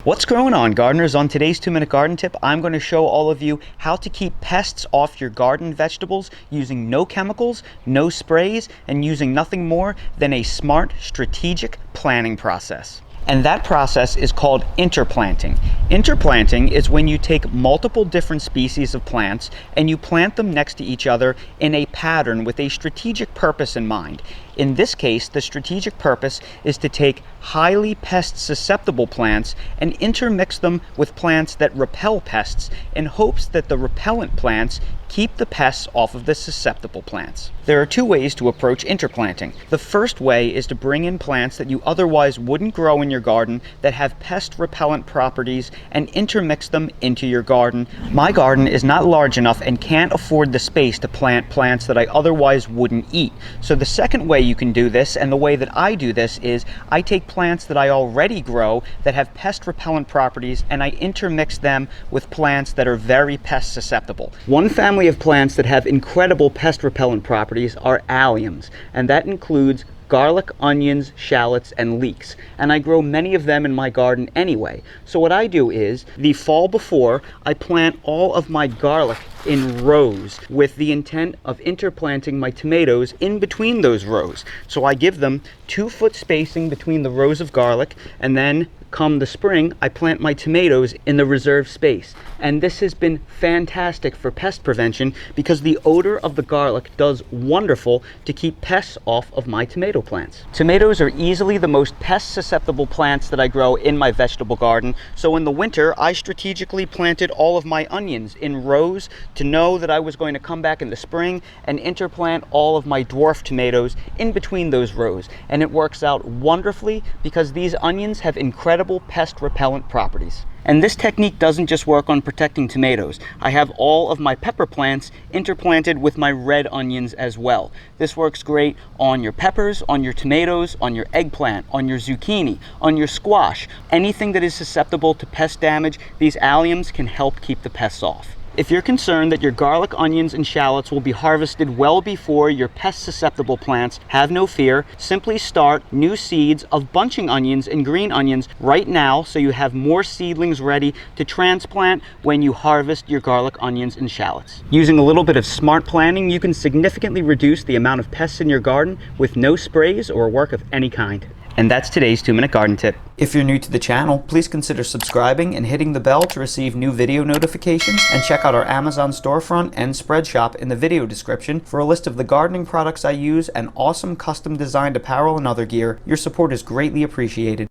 What's going on, gardeners? On today's 2-minute garden tip, I'm going to show all of you how to keep pests off your garden vegetables using no chemicals, no sprays, and using nothing more than a smart, strategic planning process. And that process is called interplanting. Interplanting is when you take multiple different species of plants and you plant them next to each other in a pattern with a strategic purpose in mind. In this case, the strategic purpose is to take highly pest-susceptible plants and intermix them with plants that repel pests in hopes that the repellent plants keep the pests off of the susceptible plants. There are two ways to approach interplanting. The first way is to bring in plants that you otherwise wouldn't grow in your garden that have pest repellent properties and intermix them into your garden. My garden is not large enough and can't afford the space to plant plants that I otherwise wouldn't eat. So the second way you can do this, and the way that I do this, is I take plants that I already grow that have pest repellent properties and I intermix them with plants that are very pest susceptible. One family of plants that have incredible pest repellent properties are Alliums, and that includes garlic, onions, shallots, and leeks. And I grow many of them in my garden anyway. So what I do is, the fall before, I plant all of my garlic in rows with the intent of interplanting my tomatoes in between those rows. So I give them 2-foot spacing between the rows of garlic, and then come the spring, I plant my tomatoes in the reserved space. And this has been fantastic for pest prevention because the odor of the garlic does wonderful to keep pests off of my tomato plants. Tomatoes are easily the most pest susceptible plants that I grow in my vegetable garden. So in the winter, I strategically planted all of my onions in rows to know that I was going to come back in the spring and interplant all of my dwarf tomatoes in between those rows. And it works out wonderfully because these onions have incredible pest repellent properties. And this technique doesn't just work on protecting tomatoes. I have all of my pepper plants interplanted with my red onions as well. This works great on your peppers, on your tomatoes, on your eggplant, on your zucchini, on your squash. Anything that is susceptible to pest damage, these alliums can help keep the pests off. If you're concerned that your garlic, onions, and shallots will be harvested well before your pest-susceptible plants, have no fear. Simply start new seeds of bunching onions and green onions right now so you have more seedlings ready to transplant when you harvest your garlic, onions, and shallots. Using a little bit of smart planning, you can significantly reduce the amount of pests in your garden with no sprays or work of any kind. And that's today's 2-minute garden tip. If you're new to the channel, please consider subscribing and hitting the bell to receive new video notifications, and check out our Amazon storefront and spread shop in the video description for a list of the gardening products I use and awesome custom designed apparel and other gear. Your support is greatly appreciated.